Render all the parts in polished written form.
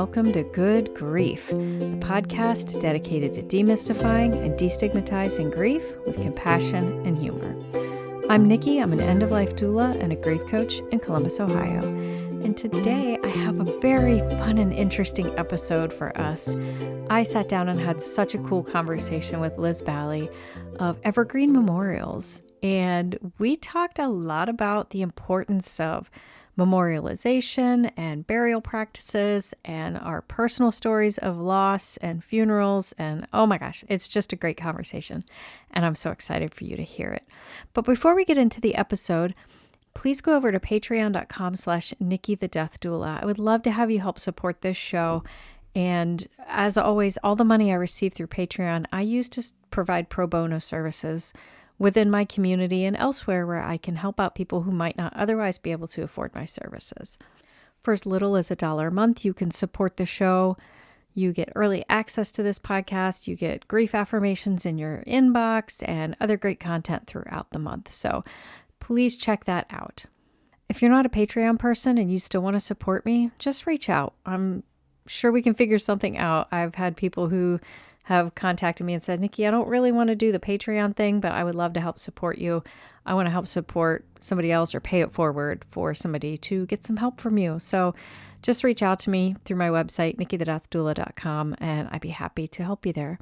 welcome to Good Grief, a podcast dedicated to demystifying and destigmatizing grief with compassion and humor. I'm Nikki. I'm an end-of-life doula and a grief coach in Columbus, Ohio. And today I have a very fun and interesting episode for us. I sat down and had such a cool conversation with Liz Balli of Evergreen Memorials. And we talked a lot about the importance of memorialization and burial practices and our personal stories of loss and funerals. And oh my gosh, it's just a great conversation. And I'm so excited for you to hear it. But before we get into the episode, please go over to patreon.com/Nikki the Death Doula. I would love to have you help support this show. And as always, all the money I receive through Patreon, I use to provide pro bono services within my community and elsewhere where I can help out people who might not otherwise be able to afford my services. For as little as $1 a month, you can support the show. You get early access to this podcast. You get grief affirmations in your inbox and other great content throughout the month. So please check that out. If you're not a Patreon person and you still want to support me, just reach out. I'm sure we can figure something out. I've had people who have contacted me and said, Nikki, I don't really want to do the Patreon thing, but I would love to help support you. I want to help support somebody else or pay it forward for somebody to get some help from you. So just reach out to me through my website, nikkithedeathdoula.com, and I'd be happy to help you there.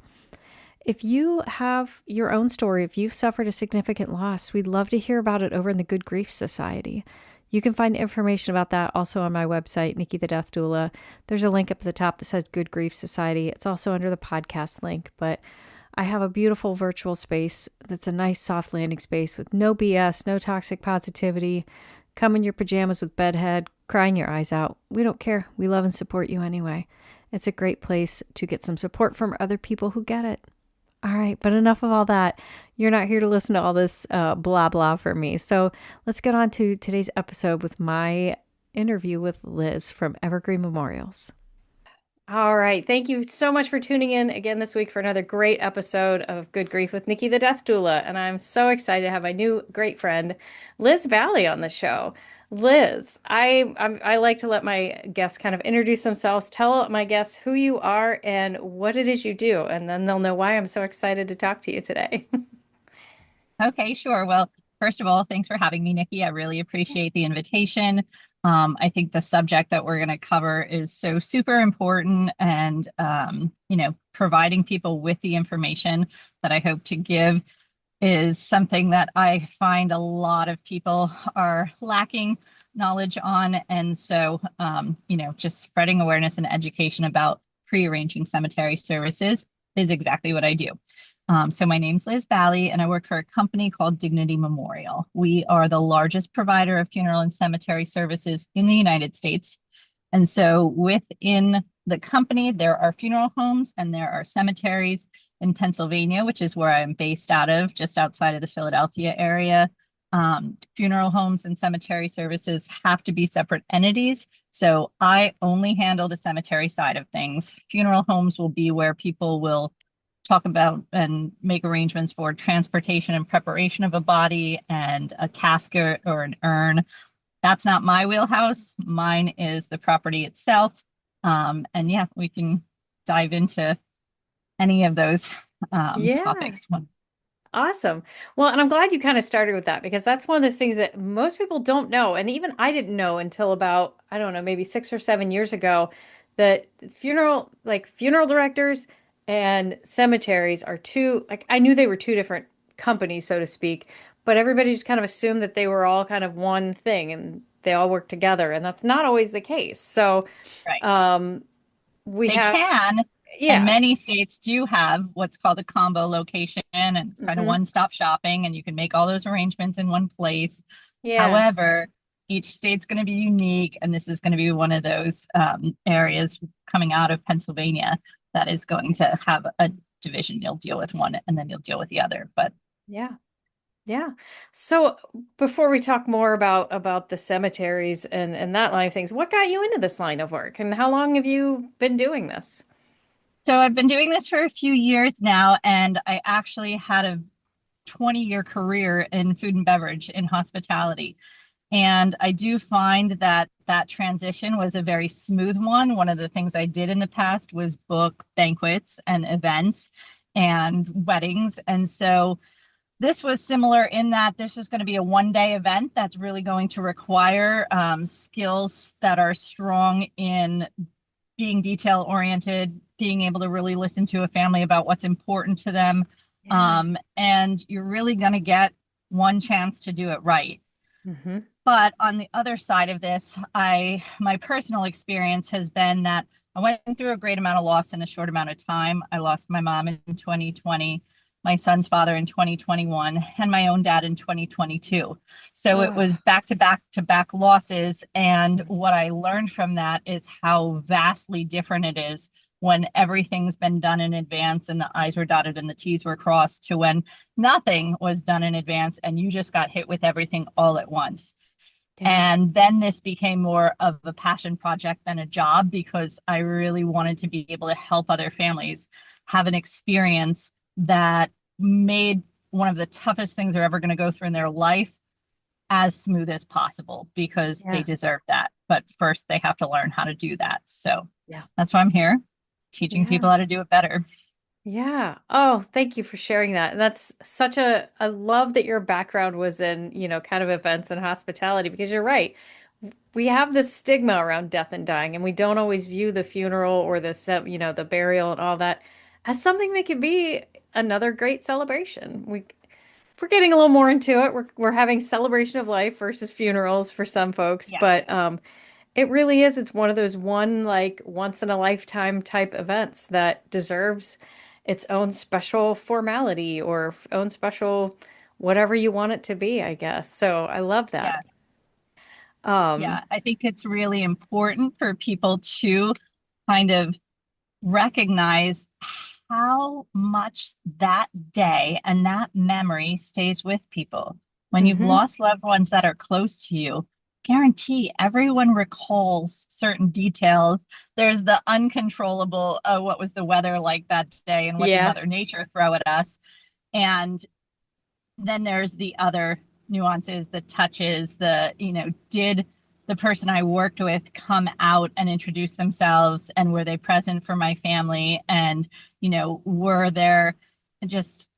If you have your own story, if you've suffered a significant loss, we'd love to hear about it over in the Good Grief Society. You can find information about that also on my website, Nikki the Death Doula. There's a link up at the top that says Good Grief Society. It's also under the podcast link, but I have a beautiful virtual space that's a nice soft landing space with no BS, no toxic positivity. Come in your pajamas with bedhead, crying your eyes out. We don't care. We love and support you anyway. It's a great place to get some support from other people who get it. All right, but enough of all that. You're not here to listen to all this blah, blah for me. So let's get on to today's episode with my interview with Liz from Evergreen Memorials. All right. Thank you so much for tuning in again this week for another great episode of Good Grief with Nikki the Death Doula. And I'm so excited to have my new great friend, Liz Balli, on the show. Liz, I like to let my guests kind of introduce themselves, tell my guests who you are and what it is you do, and then they'll know why I'm so excited to talk to you today. Okay, sure. Well, first of all, thanks for having me, Nikki. I really appreciate the invitation. I think the subject that we're going to cover is so super important and, providing people with the information that I hope to give is something that I find a lot of people are lacking knowledge on. And so, just spreading awareness and education about pre-arranging cemetery services is exactly what I do. So my name's Liz Balli, and I work for a company called Dignity Memorial. We are the largest provider of funeral and cemetery services in the United States. And so within the company, there are funeral homes and there are cemeteries in Pennsylvania, which is where I'm based out of, just outside of the Philadelphia area. Funeral homes and cemetery services have to be separate entities. So I only handle the cemetery side of things. Funeral homes will be where people will talk about and make arrangements for transportation and preparation of a body and a casket or an urn. That's not my wheelhouse. Mine is the property itself. And yeah, we can dive into any of those Yeah. topics. Awesome. Well, and I'm glad you kind of started with that because that's one of those things that most people don't know. And even I didn't know until about, I don't know, maybe 6 or 7 years ago that funeral directors and cemeteries are I knew they were two different companies, so to speak, but everybody just kind of assumed that they were all kind of one thing and they all work together. And that's not always the case. So, Right. we They have, can, and yeah. many states do have what's called a combo location, and it's kind of Hmm. one-stop shopping, and you can make all those arrangements in one place. Yeah. However, each state's going to be unique, and this is going to be one of those areas coming out of Pennsylvania that is going to have a division. You'll deal with one, and then you'll deal with the other. But Yeah. Yeah. So before we talk more about the cemeteries and that line of things, what got you into this line of work and how long have you been doing this? so I've been doing this for a few years now, and I actually had a 20-year career in food and beverage in hospitality. And I do find that that transition was a very smooth one. One of the things I did in the past was book banquets and events and weddings. And so this was similar in that this is going to be a 1 day event that's really going to require skills that are strong in being detail oriented, being able to really listen to a family about what's important to them. Yeah. And you're really going to get one chance to do it right. Hmm. But on the other side of this, my personal experience has been that I went through a great amount of loss in a short amount of time. I lost my mom in 2020, my son's father in 2021, and my own dad in 2022. So it was Oh. back to back to back losses. And what I learned from that is how vastly different it is when everything's been done in advance and the I's were dotted and the T's were crossed to when nothing was done in advance and you just got hit with everything all at once. Yeah. And then this became more of a passion project than a job because I really wanted to be able to help other families have an experience that made one of the toughest things they're ever going to go through in their life as smooth as possible because they Yeah. deserve that. But first, they have to learn how to do that. So Yeah. that's why I'm here, teaching Yeah. people how to do it better. Yeah. Oh, thank you for sharing that. That's such I love that your background was in, kind of events and hospitality because you're right. We have this stigma around death and dying, and we don't always view the funeral or the burial and all that as something that can be another great celebration. We're getting a little more into it. We're having celebration of life versus funerals for some folks, Yeah. but it really is. It's one of those like once in a lifetime type events that deserves its own special formality or own special whatever you want it to be, I guess. So I love that. Yeah. Um, Yeah. I think it's really important for people to kind of recognize how much that day and that memory stays with people. When you've mhm. lost loved ones that are close to you, guarantee everyone recalls certain details. There's the uncontrollable, oh, what was the weather like that day and what did Yeah. Mother Nature throw at us? And then there's the other nuances, the touches, did the person I worked with come out and introduce themselves and were they present for my family? And, were there just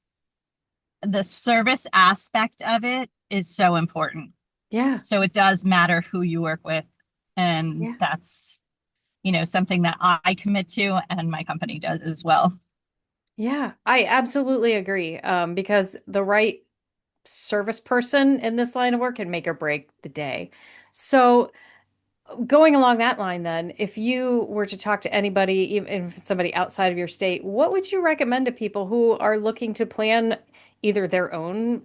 the service aspect of it is so important. Yeah. So it does matter who you work with. And Yeah. that's, something that I commit to and my company does as well. Yeah. I absolutely agree. Because the right service person in this line of work can make or break the day. So going along that line, then, if you were to talk to anybody, even if somebody outside of your state, what would you recommend to people who are looking to plan either their own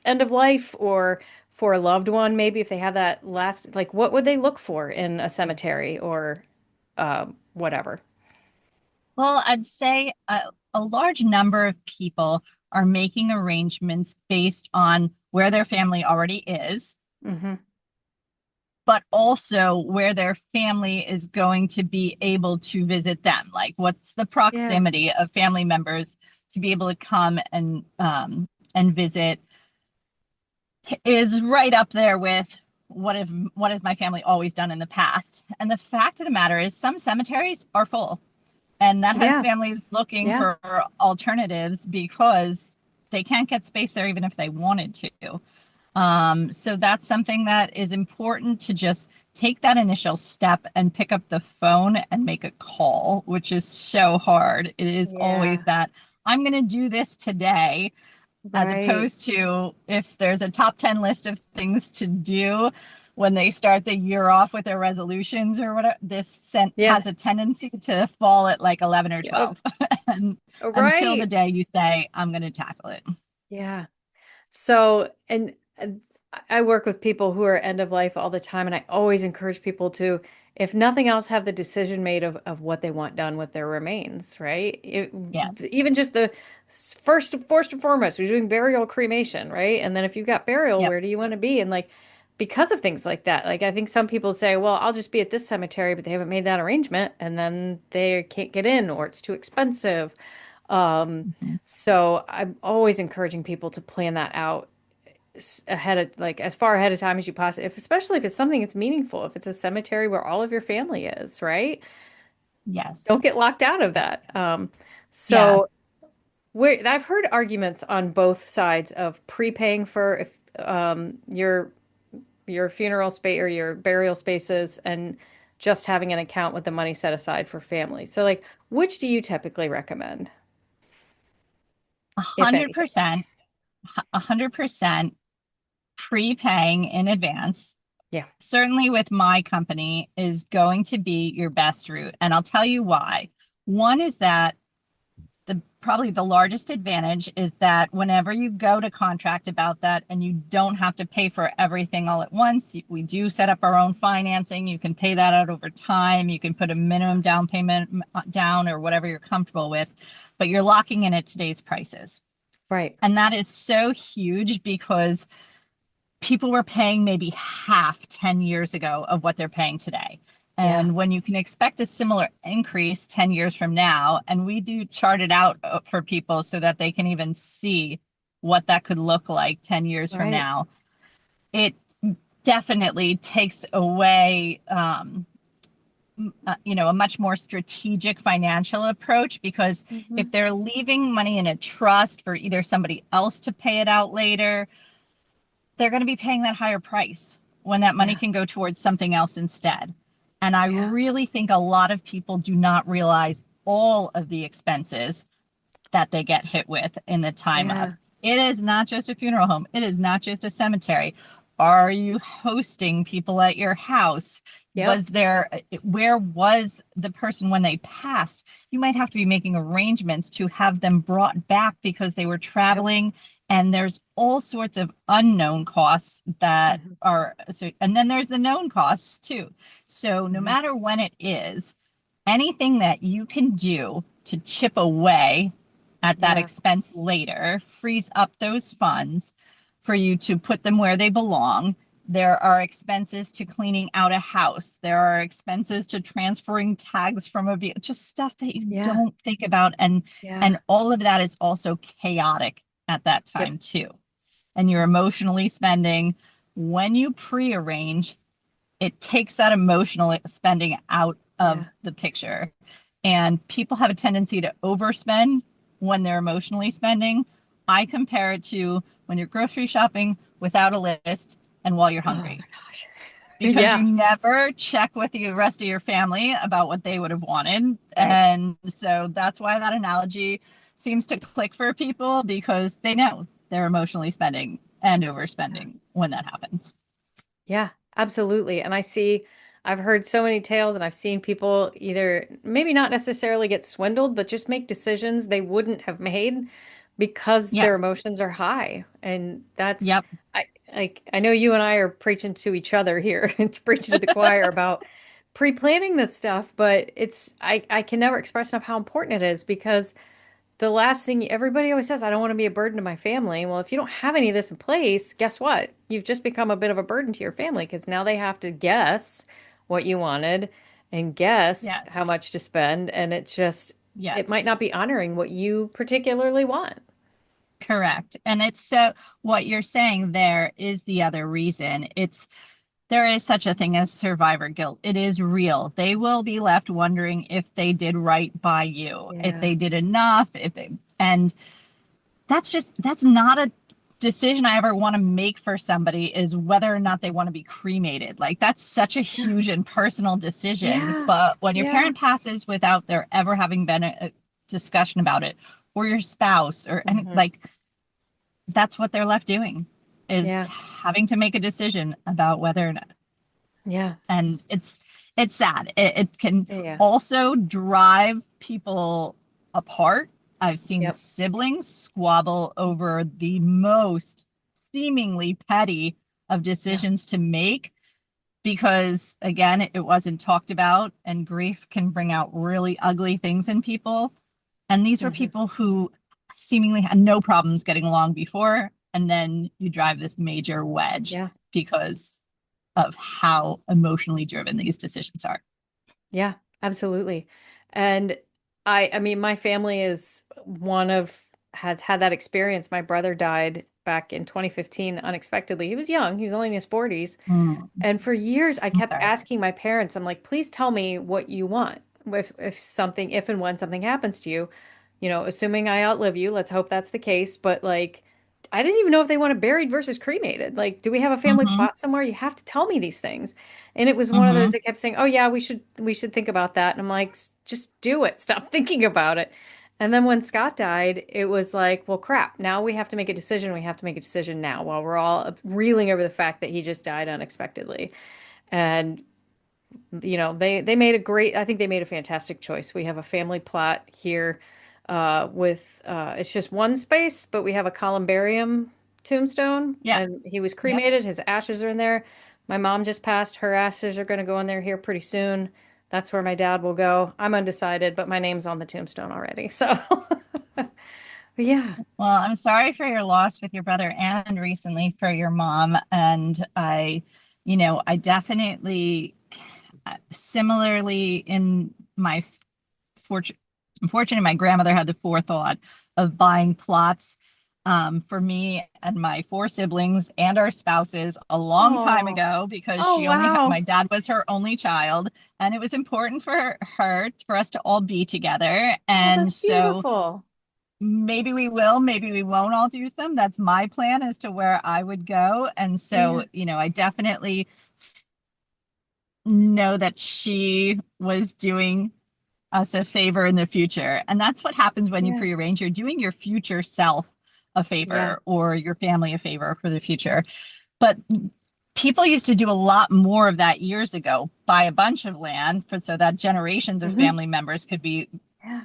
end of life or for a loved one, maybe if they have that last, like, what would they look for in a cemetery or whatever? Well, I'd say a large number of people are making arrangements based on where their family already is, Hmm. but also where their family is going to be able to visit them. Like, what's the Yeah. proximity of family members to be able to come and visit is right up there with what has my family always done in the past. And the fact of the matter is, some cemeteries are full. And that has Yeah. families looking Yeah. for alternatives because they can't get space there even if they wanted to. So that's something that is important to just take that initial step and pick up the phone and make a call, which is so hard. It is always Yeah. that I'm going to do this today, as Right. opposed to if there's a top 10 list of things to do when they start the year off with their resolutions or whatever, Yeah. has a tendency to fall at like 11 or Yeah. 12 and until the Right. day you say, I'm going to tackle it. Yeah. So, and I work with people who are end of life all the time, and I always encourage people to, if nothing else, have the decision made of what they want done with their remains, right? Yes. Even just the first and foremost, we're doing burial cremation, right? And then if you've got burial, Yep. where do you want to be? And like, because of things like that, like I think some people say, well, I'll just be at this cemetery, but they haven't made that arrangement, and then they can't get in, or it's too expensive. Um, Mhm. so I'm always encouraging people to plan that out ahead of, like, as far ahead of time as you possibly, if especially if it's something that's meaningful, if it's a cemetery where all of your family is, right? Yes. Don't get locked out of that. Yeah. So I've heard arguments on both sides of prepaying for if your funeral space or your burial spaces and just having an account with the money set aside for family. So like, which do you typically recommend, A if hundred anything? percent, 100% prepaying in advance, Yeah. certainly with my company, is going to be your best route. And I'll tell you why. One is that the probably the largest advantage is that whenever you go to contract about that and you don't have to pay for everything all at once, we do set up our own financing. You can pay that out over time. You can put a minimum down payment down or whatever you're comfortable with, but you're locking in at today's prices. Right. And that is so huge because people were paying maybe half 10 years ago of what they're paying today. Yeah. And when you can expect a similar increase 10 years from now, and we do chart it out for people so that they can even see what that could look like 10 years from Right. now, it definitely takes away a much more strategic financial approach, because if Hmm. they're leaving money in a trust for either somebody else to pay it out later, they're going to be paying that higher price when that money Yeah. can go towards something else instead. And I Yeah. really think a lot of people do not realize all of the expenses that they get hit with in the time of. Yeah. It is not just a funeral home. It is not just a cemetery. Are you hosting people at your house? Yep. Where was the person when they passed? You might have to be making arrangements to have them brought back because they were Yep. traveling. And there's all sorts of unknown costs that Hmm. are, so, and then there's the known costs too. So no Hmm. matter when it is, anything that you can do to chip away at that Yeah. expense later frees up those funds for you to put them where they belong. There are expenses to cleaning out a house. There are expenses to transferring tags from a vehicle, just stuff that you Yeah. don't think about. And Yeah. and all of that is also chaotic at that Yep. time too. And you're emotionally spending. When you pre-arrange, it takes that emotional spending out of Yeah. the picture. And people have a tendency to overspend when they're emotionally spending. I compare it to when you're grocery shopping without a list and while you're Oh my hungry, gosh. because you Yeah. never check with the rest of your family about what they would have wanted. Right. And so that's why that analogy seems to click for people, because they know they're emotionally spending and overspending when that happens. Yeah, absolutely. And I've heard so many tales and I've seen people either maybe not necessarily get swindled, but just make decisions they wouldn't have made because Yep. their emotions are high. And Yep. I know you and I are preaching to each other here, it's preaching to the choir about pre-planning this stuff, but I can never express enough how important it is because the last thing everybody always says, I don't want to be a burden to my family. Well, if you don't have any of this in place, guess what? You've just become a bit of a burden to your family because now they have to guess what you wanted and guess Yes. how much to spend. And it Yes. might not be honoring what you particularly want. Correct. And it's so what you're saying there is the other reason. There is such a thing as survivor guilt. It is real. They will be left wondering if they did right by you, if Yeah. they did enough, and that's not a decision I ever want to make for somebody, is whether or not they want to be cremated. Like, that's such a Yeah. huge and personal decision. Yeah. But when your Yeah. parent passes without there ever having been a discussion about it, or your spouse, or any, Hmm. like, that's what they're left doing, is Yeah. having to make a decision about whether or not. Yeah. And it's sad. It can Yeah. also drive people apart. I've seen Yep. siblings squabble over the most seemingly petty of Yeah. decisions to make, because again, it wasn't talked about, and grief can bring out really ugly things in people. And these were Hmm. people who seemingly had no problems getting along before, and then you drive this major wedge Yeah. because of how emotionally driven these decisions are. Yeah, absolutely. And I mean, my family is one of has had that experience. My brother died back in 2015 unexpectedly. He was young, he was only in his 40s. Mm, And for years, I I'm kept sorry. asking my parents, I'm like, please tell me what you want. If and when something happens to you, assuming I outlive you, let's hope that's the case. But like, I didn't even know if they want it buried versus cremated. Like, do we have a family Mm-hmm. plot somewhere? You have to tell me these things. And it was one of those Mm-hmm. that kept saying, "Oh yeah, we should think about that." And I'm like, Just do it. Stop thinking about it." And then when Scott died, it was like, well, crap. Now we have to make a decision. We have to make a decision now while we're all reeling over the fact that he just died unexpectedly. And they made a great, I think they made a fantastic choice. We have a family plot here with it's just one space, but we have a columbarium tombstone, Yeah. and he was Yep. cremated. His ashes are in there. My mom just passed. Her ashes are going to go in there here pretty soon. That's where my dad will go. I'm undecided, but my name's on the tombstone already. So, yeah. Well, I'm sorry for your loss with your brother and recently for your mom. And I definitely, similarly in my fortune, unfortunately, my grandmother had the forethought of buying plots for me and my four siblings and our spouses a long time Oh, ago because oh, she only had, wow. my dad was her only child, and it was important for us to all be together. Oh, And that's so beautiful. maybe we will, maybe we won't all use them. That's my plan as to where I would go. And so, Yeah. I definitely know that she was doing us a favor in the future. And that's what happens when you Yeah. prearrange. You're doing your future self a Yeah. favor or your family a favor for the future. But people used to do a lot more of that years ago, buy a bunch of land so that generations of Hmm. family members could be Yeah.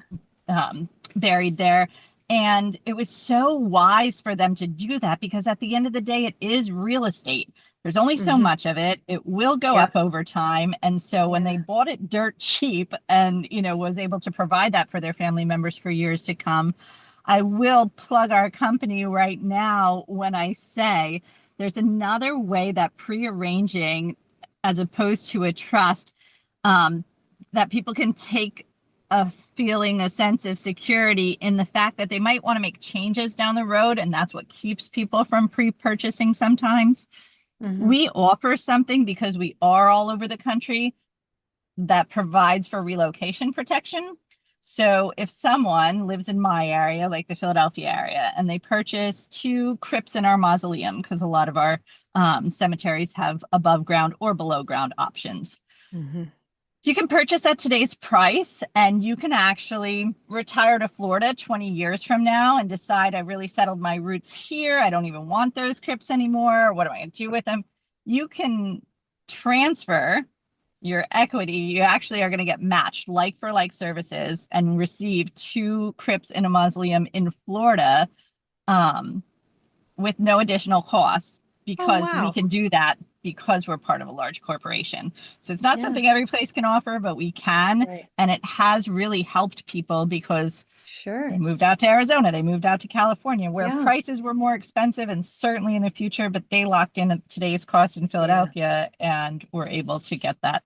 buried there. And it was so wise for them to do that because at the end of the day, it is real estate. There's only so Hmm. much of it. It will go up Yep. over time. And so when they Yeah. bought it dirt cheap and, was able to provide that for their family members for years to come, I will plug our company right now when I say there's another way that prearranging, as opposed to a trust, um, that people can take a feeling a sense of security in the fact that they might want to make changes down the road, and that's what keeps people from pre-purchasing sometimes. Hmm. We offer something because we are all over the country that provides for relocation protection. So if someone lives in my area, like the Philadelphia area, and they purchase two crypts in our mausoleum, because a lot of our cemeteries have above ground or below ground options, Hmm. you can purchase at today's price, and you can actually retire to Florida 20 years from now and decide, I really settled my roots here. I don't even want those crypts anymore. What am I going to do with them? You can transfer your equity. You actually are going to get matched like for like services and receive two crypts in a mausoleum in Florida, um, with no additional cost, Oh, because we wow. can do that because we're part of a large corporation. So it's not Yeah. something every place can offer, but we can. Right. And it has really helped people because they Sure. moved out to Arizona, they moved out to California, where Yeah. prices were more expensive and certainly in the future, but they locked in at today's cost in Yeah. Philadelphia and were able to get that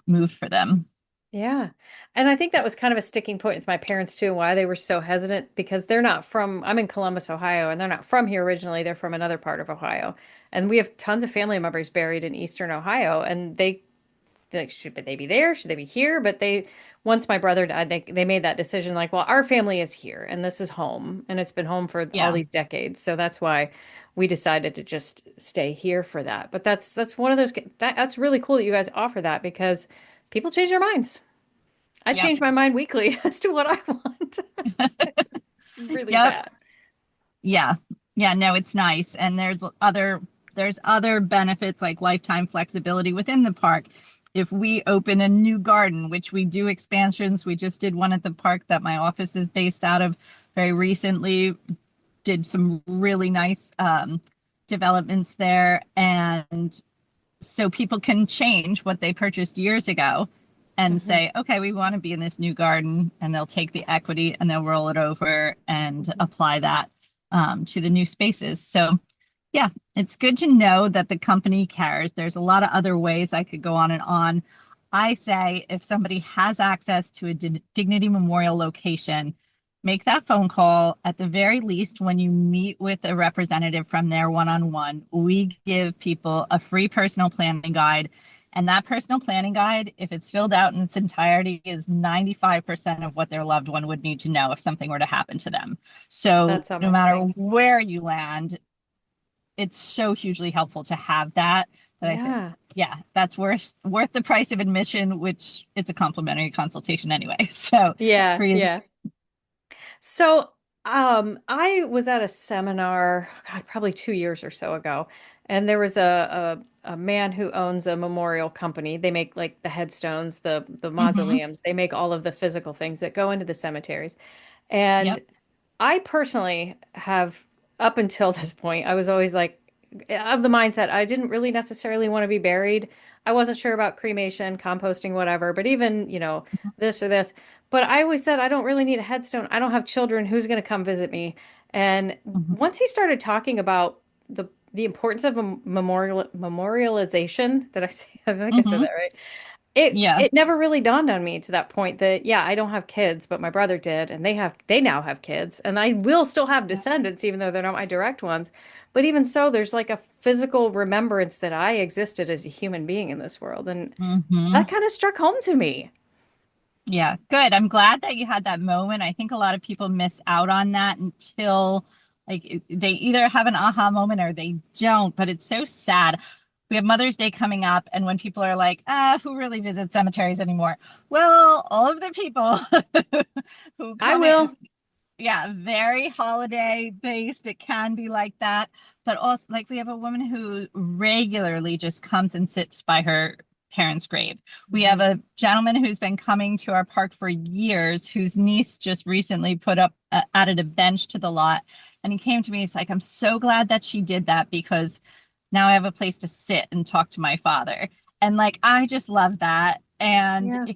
moved for them. Yeah. And I think that was kind of a sticking point with my parents too, why they were so hesitant because they're not from, I'm in Columbus, Ohio, and they're not from here originally. They're from another part of Ohio. And we have tons of family members buried in Eastern Ohio, and like, should they be there? Should they be here? But once my brother died, they made that decision like, well, our family is here and this is home, and it's been home for all Yeah. these decades. So that's why we decided to just stay here for that. But that's one of those that's really cool that you guys offer that because people change their minds. I Yep. change my mind weekly as to what I want. Really Yep. bad. Yeah. Yeah, no, it's nice. And there's other benefits like lifetime flexibility within the park. If we open a new garden, which we do expansions, we just did one at the park that my office is based out of very recently, did some really nice developments there. And so people can change what they purchased years ago and Hmm. say, okay, we want to be in this new garden, and they'll take the equity and they'll roll it over and apply that to the new spaces. So, yeah, it's good to know that the company cares. There's a lot of other ways I could go on and on. I say if somebody has access to a Dignity Memorial location, make that phone call. At the very least, when you meet with a representative from there one-on-one, we give people a free personal planning guide. And that personal planning guide, if it's filled out in its entirety, is 95% of what their loved one would need to know if something were to happen to them. So That's no matter amazing. where you land, it's so hugely helpful to have that, that I think, Yeah. yeah, that's worth the price of admission, which it's a complimentary consultation anyway. So Yeah, free. yeah. So, I was at a seminar, God, probably 2 years or so ago, and there was a man who owns a memorial company. They make like the headstones, the Mm-hmm. mausoleums. They make all of the physical things that go into the cemeteries. And Yep. I personally have, up until this point, I was always like of the mindset I didn't really necessarily want to be buried. I wasn't sure about cremation, composting, whatever, but even, this or this. But I always said I don't really need a headstone. I don't have children. Who's going to come visit me? And Mm-hmm. once he started talking about the importance of a memorialization, did I say I think I said Mm-hmm. that right? it Yeah. it never really dawned on me to that point that yeah, I don't have kids, but my brother did, and they now have kids, and I will still have descendants even though they're not my direct ones. But even so, there's like a physical remembrance that I existed as a human being in this world, and Mm-hmm. that kind of struck home to me. Yeah. Good. I'm glad that you had that moment. I think a lot of people miss out on that until they either have an aha moment or they don't, but it's so sad. We have Mother's Day coming up, and when people are like, who really visits cemeteries anymore? Well, all of the people who I come in, will. yeah, very holiday based. It can be like that. But also, like, we have a woman who regularly just comes and sits by her parents' grave. We have Mhm. a gentleman who's been coming to our park for years, whose niece just recently added a bench to the lot. And he came to me, he's like, I'm so glad that she did that because now I have a place to sit and talk to my father. And like, I just love that. And Yeah.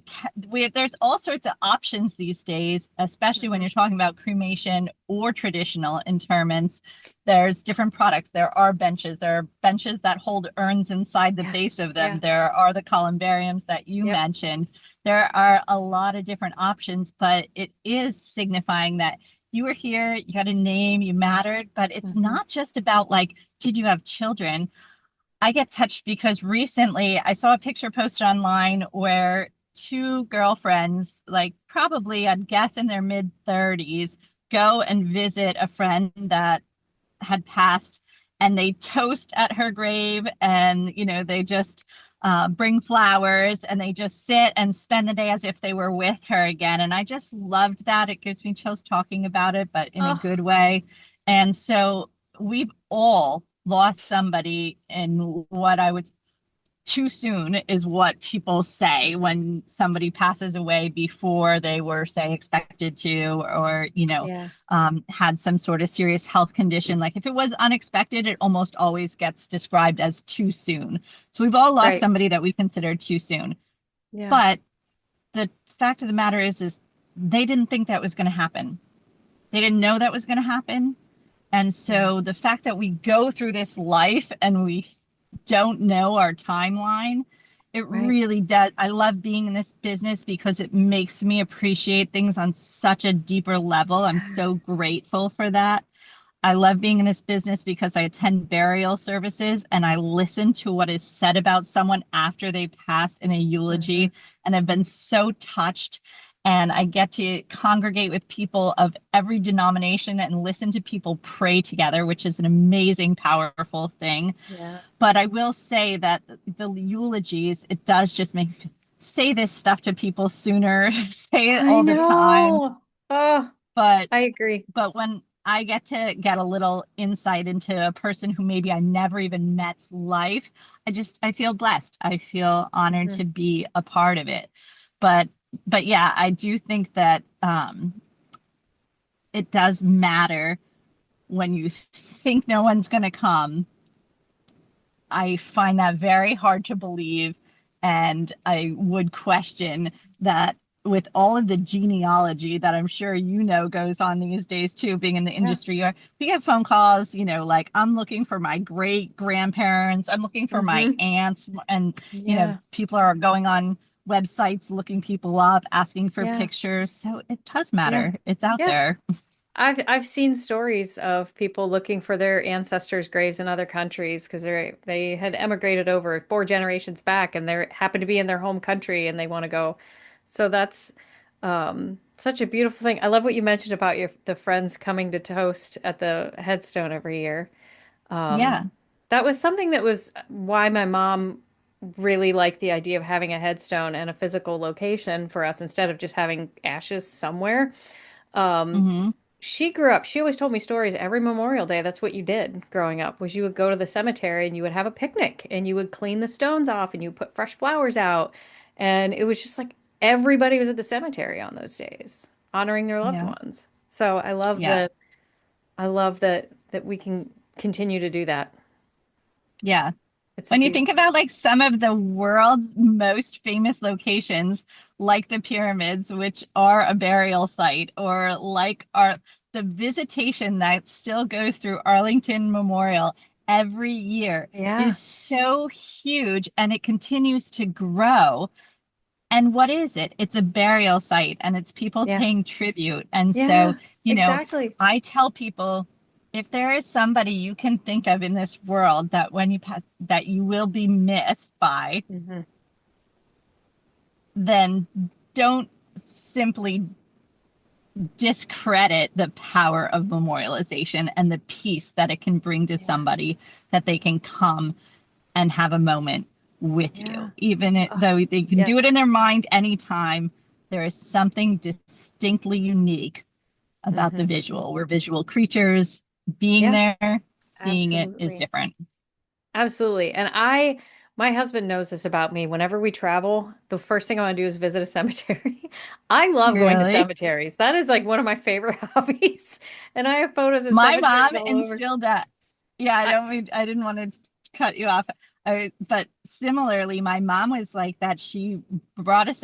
there's all sorts of options these days, especially when Mhm. you're talking about cremation or traditional interments. There's different products. There are benches. There are benches that hold urns inside the Yeah. base of them. Yeah. There are the columbariums that you Yep. mentioned. There are a lot of different options, but it is signifying that you were here, you had a name, you mattered, but it's Mhm. not just about like, did you have children? I get touched because recently I saw a picture posted online where two girlfriends, like probably I'd guess in their mid 30s, go and visit a friend that had passed, and they toast at her grave, and they just bring flowers, and they just sit and spend the day as if they were with her again. And I just loved that. It gives me chills talking about it, but in a Oh, good way. And so we've all lost somebody in what I would too soon is what people say when somebody passes away before they were, say, expected to, or yeah. had some sort of serious health condition. Like if it was unexpected, it almost always gets described as too soon. So we've all lost Right. somebody that we considered too soon. Yeah. But the fact of the matter is they didn't think that was going to happen. They didn't know that was going to happen. And Yeah. so the fact that we go through this life and we don't know our timeline, it Right. really does. I love being in this business because it makes me appreciate things on such a deeper level. I'm so Yes. grateful for that. I love being in this business because I attend burial services and I listen to what is said about someone after they pass in a Mhm. eulogy. And I've been so touched. And I get to congregate with people of every denomination and listen to people pray together, which is an amazing, powerful thing. Yeah. But I will say that the eulogies, it does just make say this stuff to people sooner, say it I all the time. know. Oh, But I agree. when I get to get a little insight into a person who maybe I never even met's life, I feel blessed. I feel honored Mhm. to be a part of it. But yeah, I do think that it does matter when you think no one's going to come. I find that very hard to believe. And I would question that with all of the genealogy that I'm sure goes on these days too, being in the Yeah. industry, or we get phone calls, like I'm looking for my great grandparents, I'm looking for my Hmm. aunts, and Yeah. people are going on websites looking people up, asking for Yeah. pictures. So it does Yeah. matter. It's out Yeah. there. I've seen stories of people looking for their ancestors' graves in other countries because they had emigrated over 4 generations back and they happen to be in their home country and they want to go. So that's such a beautiful thing. I love what you mentioned about the friends coming to toast at the headstone every year. Um, Yeah. that was something that was why my mom really liked the idea of having a headstone and a physical location for us instead of just having ashes somewhere. Um, Hmm. she grew up, she always told me stories every Memorial Day. That's what you did growing up, was you would go to the cemetery and you would have a picnic and you would clean the stones off and you would put fresh flowers out. And it was just like everybody was at the cemetery on those days, honoring their loved Yeah. ones. So Yeah. I love that we can continue to do that. Yeah. It's a When you think beautiful. about like some of the world's most famous locations, like the pyramids, which are a burial site, or like our the visitation that still goes through Arlington Memorial every year Yeah. is so huge and it continues to grow. And what is it? It's a burial site and it's people Yeah. paying tribute. And so, Yeah. you know, Exactly. I tell people if there is somebody you can think of in this world that when you pass, that you will be missed by, Hmm. then don't simply discredit the power of memorialization and the peace that it can bring to Yeah. somebody that they can come and have a moment with Yeah. you. Even Oh, though they can do it yes. in their mind anytime, there is something distinctly unique about the Hmm. visual. We're visual creatures. Being Yeah. there, seeing it is Absolutely. different. Absolutely. My husband knows this about me. Whenever we travel, the first thing I want to do is visit a cemetery. I love going to Really? cemeteries. That is like one of my favorite hobbies. And I have photos of My cemeteries mom all over. instilled that. Yeah, I, I didn't want to cut you off. But similarly, my mom was like that. She brought us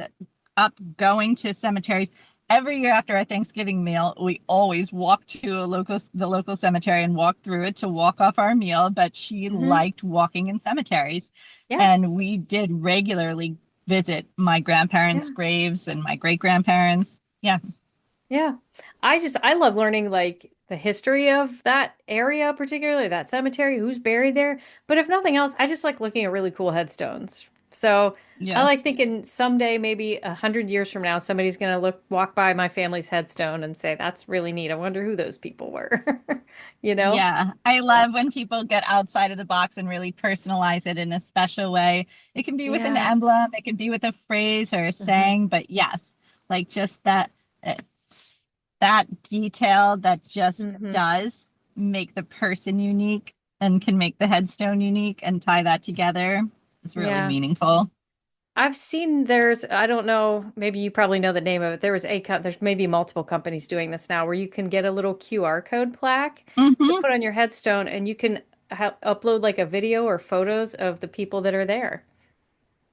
up going to cemeteries. Every year after our Thanksgiving meal, we always walked to the local cemetery and walked through it to walk off our meal. But she hmm. liked walking in cemeteries. Yeah. And we did regularly visit my grandparents' Yeah. graves and my great grandparents. Yeah. Yeah. I love learning like the history of that area, particularly that cemetery, who's buried there. But if nothing else, I just like looking at really cool headstones. So I Yeah. like thinking someday, maybe 100 years from now, somebody's gonna walk by my family's headstone and say, "That's really neat. I wonder who those people were." You know? Yeah, I So, love when people get outside of the box and really personalize it in a special way. It can be with an yeah. emblem, it can be with a phrase or a Hmm. saying, but yes, like just uh, that detail that just Hmm. does make the person unique and can make the headstone unique and tie that together is really Yeah. meaningful. I've seen I don't know, maybe you probably know the name of it. There's maybe multiple companies doing this now where you can get a little QR code plaque to Hmm. put on your headstone and you can upload like a video or photos of the people that are there.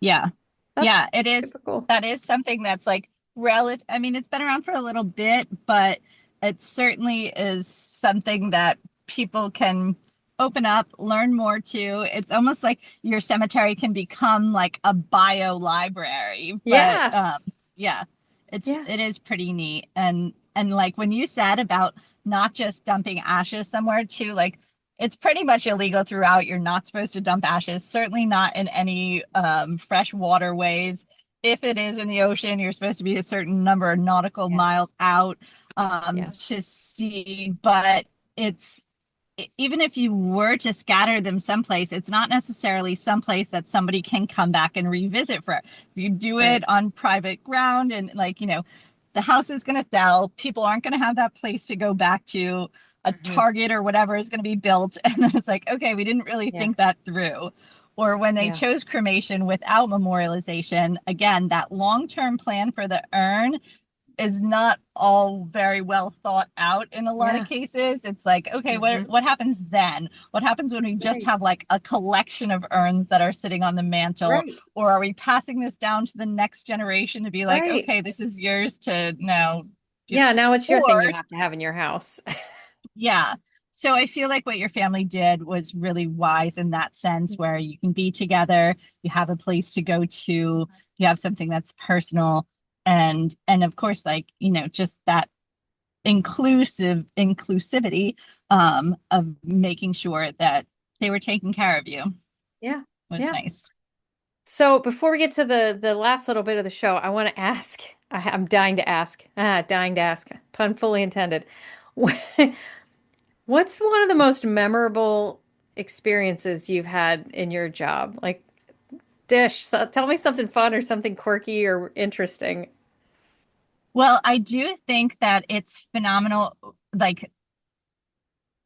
Yeah. That's Yeah, it is. super cool. That is something that's like relative. I mean, it's been around for a little bit, but it certainly is something that people can open up, learn more to. It's almost like your cemetery can become like a bio library. But Yeah. yeah, Yeah. it is pretty neat. And like when you said about not just dumping ashes somewhere too, like it's pretty much illegal throughout. You're not supposed to dump ashes, certainly not in any fresh waterways. If it is in the ocean, you're supposed to be a certain number of nautical Yeah. miles out Yeah. to sea. But it's even if you were to scatter them someplace, it's not necessarily someplace that somebody can come back and revisit for. If you do Right. it on private ground and like, the house is going to sell, people aren't going to have that place to go back to. A Hmm. Target or whatever is going to be built. And then it's like, okay, we didn't really Yeah. think that through. Or when they Yeah. chose cremation without memorialization, again, that long-term plan for the urn is not all very well thought out in a lot of Yeah. cases. It's like, okay, Hmm. what happens then? What happens when we just Right. have like a collection of urns that are sitting on the mantle? Right. Or are we passing this down to the next generation to be like, Right. okay, this is yours to now? Yeah. Now it's your thing Or you have to have in your house. yeah. So I feel like what your family did was really wise in that sense, where you can be together, you have a place to go to, you have something that's personal, and of course, like, just that inclusivity of making sure that they were taking care of you Yeah. was Yeah. nice. So before we get to the last little bit of the show, I want to ask, I'm dying to ask, dying to ask, pun fully intended. What's one of the most memorable experiences you've had in your job? Like, tell me something fun or something quirky or interesting. Well, I do think that it's phenomenal. Like,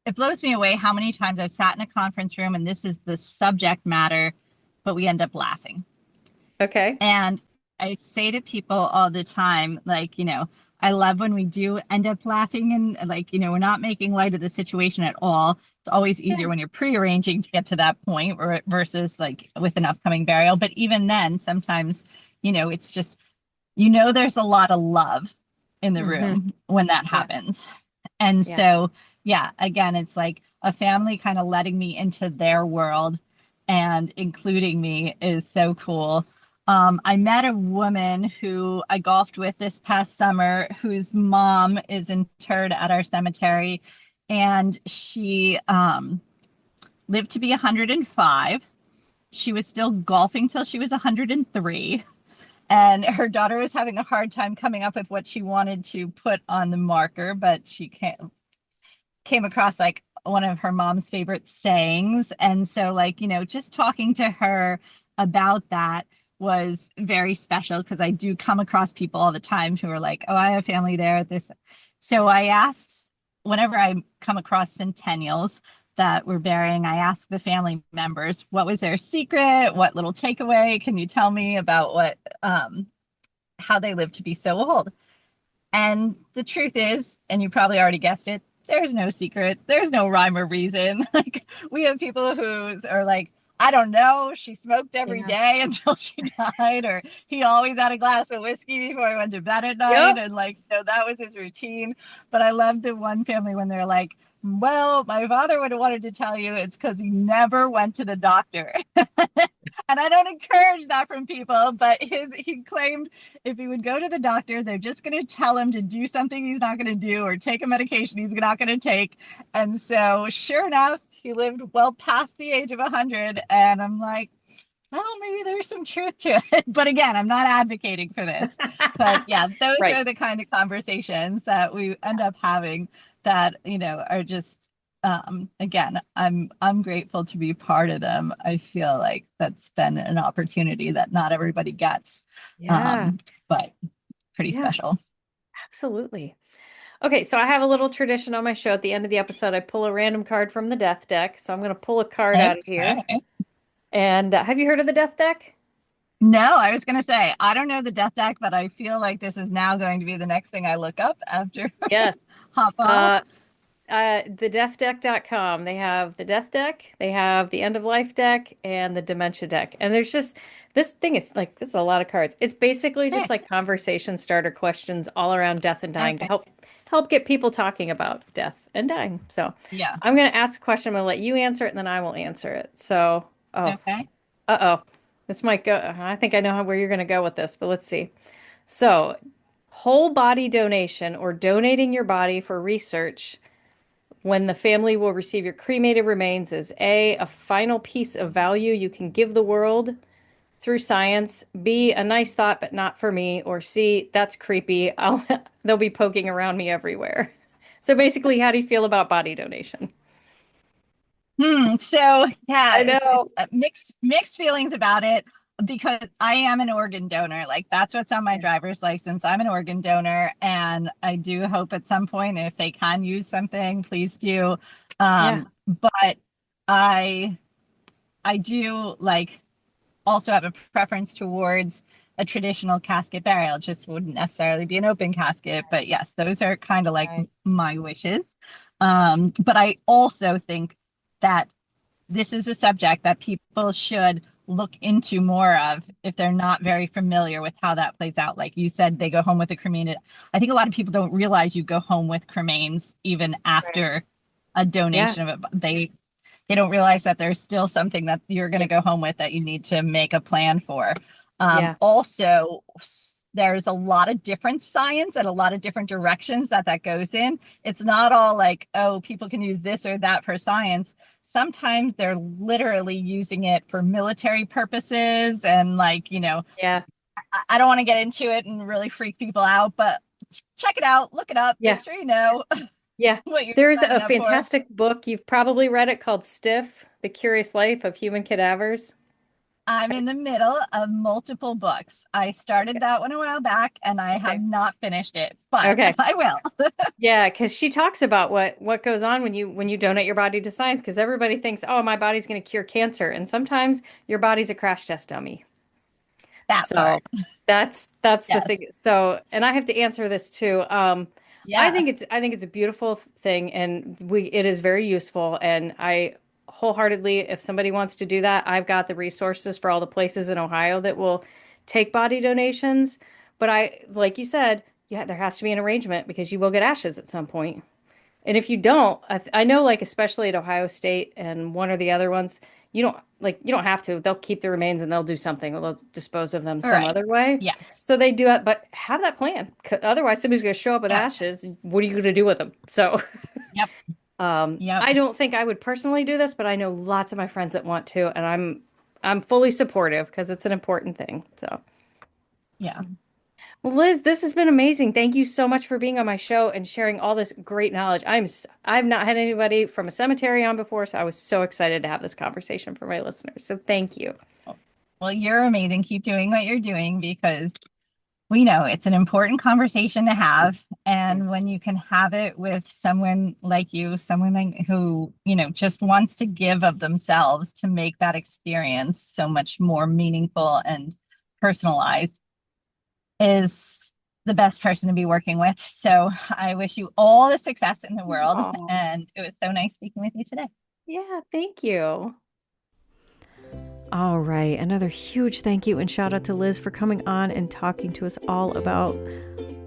it blows me away how many times I've sat in a conference room and this is the subject matter, but we end up laughing. Okay. And I say to people all the time, like, I love when we do end up laughing and like, we're not making light of the situation at all. It's always easier Yeah. when you're pre-arranging to get to that point versus like with an upcoming burial. But even then, sometimes, it's just, there's a lot of love in the Hmm. room when that Yeah. happens. And Yeah. so, yeah, again, it's like a family kind of letting me into their world and including me is so cool. I met a woman who I golfed with this past summer whose mom is interred at our cemetery, and she lived to be 105. She was still golfing till she was 103. And her daughter was having a hard time coming up with what she wanted to put on the marker, but she came across like one of her mom's favorite sayings. And so, like, just talking to her about that was very special because I do come across people all the time who are like, oh, I have family there. This. So I ask whenever I come across centennials that we're burying, I ask the family members, what was their secret? What little takeaway can you tell me about how they live to be so old? And the truth is, and you probably already guessed it, there's no secret. There's no rhyme or reason. Like, we have people who are like, I don't know, she smoked every Yeah. day until she died, or he always had a glass of whiskey before he went to bed at night. Yep. And like, that was his routine. But I love the one family when they're like, well, my father would have wanted to tell you it's because he never went to the doctor. And I don't encourage that from people, but he claimed if he would go to the doctor, they're just going to tell him to do something he's not going to do or take a medication he's not going to take. And so, sure enough, he lived well past the age of 100. And I'm like, well, maybe there's some truth to it. But again, I'm not advocating for this. But yeah, those Right. are the kind of conversations that we end up having that, are just again, I'm grateful to be part of them. I feel like that's been an opportunity that not everybody gets. Yeah. But pretty Yeah. special. Absolutely. Okay, so I have a little tradition on my show. At the end of the episode, I pull a random card from the death deck. So I'm going to pull a card out of here. Okay. And have you heard of the death deck? No, I was going to say, I don't know the death deck, but I feel like this is now going to be the next thing I look up after Yes. hop off. Uh, thedeathdeck.com. They have the death deck, they have the end of life deck, and the dementia deck. And there's just this thing is like this is a lot of cards. It's basically just Hey, like conversation starter questions all around death and dying to okay. help get people talking about death and dying. So Yeah. I'm gonna ask a question, I'm gonna let you answer it, and then I will answer it. So, oh, Okay. uh-oh. This might go, I think I know where you're gonna go with this, but let's see. So, whole body donation or donating your body for research when the family will receive your cremated remains is A, a final piece of value you can give the world through science, B, a nice thought but not for me, or C, that's creepy. They'll be poking around me everywhere. So basically, how do you feel about body donation? So yeah, I it's know. mixed feelings about it because I am an organ donor. Like, that's what's on my Yeah. driver's license. I'm an organ donor, and I do hope at some point if they can use something, please do. Yeah. But I I do like also have a preference towards a traditional casket burial. It just wouldn't necessarily be an open casket, but yes, those are kind of like Right. my wishes. But I also think that this is a subject that people should look into more of if they're not very familiar with how that plays out. Like you said, they go home with a cremated. I think a lot of people don't realize you go home with cremains even Right. after a Yeah. donation of it. They don't realize that there's still something that you're going to go home with that you need to make a plan for. Yeah. Also, there's a lot of different science and a lot of different directions that goes in. It's not all like, oh, people can use this or that for science. Sometimes they're literally using it for military purposes. And like, Yeah. I don't want to get into it and really freak people out, but check it out, look it up, Yeah. make sure you know Yeah. what you're There's signing a up for. fantastic book. You've probably read it called Stiff, The Curious Life of Human Cadavers. I'm in the middle of multiple books. I started that one a while back and I have Okay. not finished it, but Okay. I will. Yeah, because she talks about what goes on when you donate your body to science, because everybody thinks, oh, my body's going to cure cancer, and sometimes your body's a crash test dummy. That So part. that's the Yes. thing. So, and I have to answer this too. Yeah. I think it's a beautiful thing, and it is very useful. And I wholeheartedly, if somebody wants to do that, I've got the resources for all the places in Ohio that will take body donations. But like you said, yeah, there has to be an arrangement because you will get ashes at some point. And if you don't, I know like especially at Ohio State and one or the other ones, you don't have to. They'll keep the remains and they'll do something. Or they'll dispose of them All some right. other way. Yes. So they do it, but have that plan. Otherwise, somebody's going to show up with Yeah. ashes. What are you going to do with them? So, Yep. Yep. I don't think I would personally do this, but I know lots of my friends that want to, and I'm fully supportive because it's an important thing. So. Yeah. Well, Liz, this has been amazing. Thank you so much for being on my show and sharing all this great knowledge. I've not had anybody from a cemetery on before, so I was so excited to have this conversation for my listeners. So thank you. Well, you're amazing. Keep doing what you're doing because we know it's an important conversation to have. And when you can have it with someone like you, someone who, just wants to give of themselves to make that experience so much more meaningful and personalized, is the best person to be working with. So I wish you all the success in the world. Aw. And it was so nice speaking with you today. Yeah, thank you. All right. Another huge thank you and shout out to Liz for coming on and talking to us all about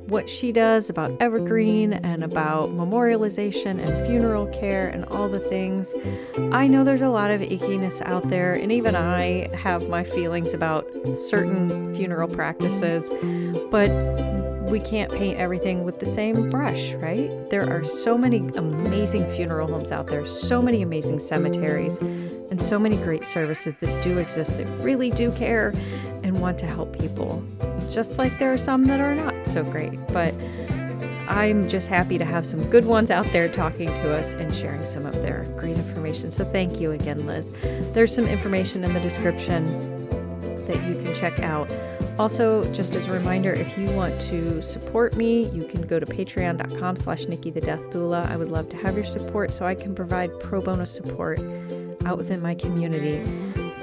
what she does, about Evergreen and about memorialization and funeral care and all the things. I know there's a lot of ickiness out there, and even I have my feelings about certain funeral practices, but we can't paint everything with the same brush, right? There are so many amazing funeral homes out there, so many amazing cemeteries, and so many great services that do exist that really do care and want to help people. Just like there are some that are not so great, but I'm just happy to have some good ones out there talking to us and sharing some of their great information. So thank you again, Liz. There's some information in the description that you can check out. Also, just as a reminder, if you want to support me, you can go to patreon.com/Nikki the Death Doula. I would love to have your support so I can provide pro bono support out within my community.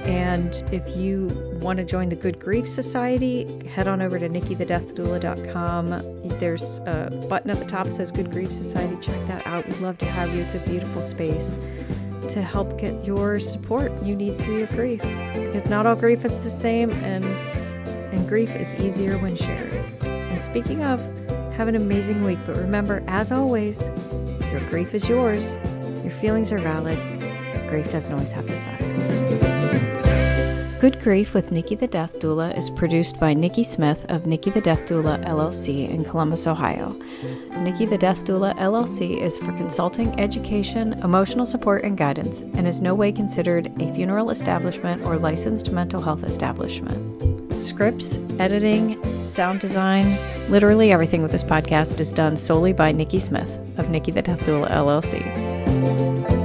And if you want to join the Good Grief Society, head on over to nikkithedeathdoula.com. There's a button at the top that says Good Grief Society. Check that out. We'd love to have you. It's a beautiful space to help get your support you need through your grief. Because not all grief is the same, and grief is easier when shared. And speaking of, have an amazing week. But remember, as always, your grief is yours. Your feelings are valid. Grief doesn't always have to suck. Good Grief with Nikki the Death Doula is produced by Nikki Smith of Nikki the Death Doula LLC in Columbus, Ohio. Nikki the Death Doula LLC is for consulting, education, emotional support, and guidance, and is no way considered a funeral establishment or licensed mental health establishment. Scripts, editing, sound design, literally everything with this podcast is done solely by Nikki Smith of Nikki the Death Doula LLC.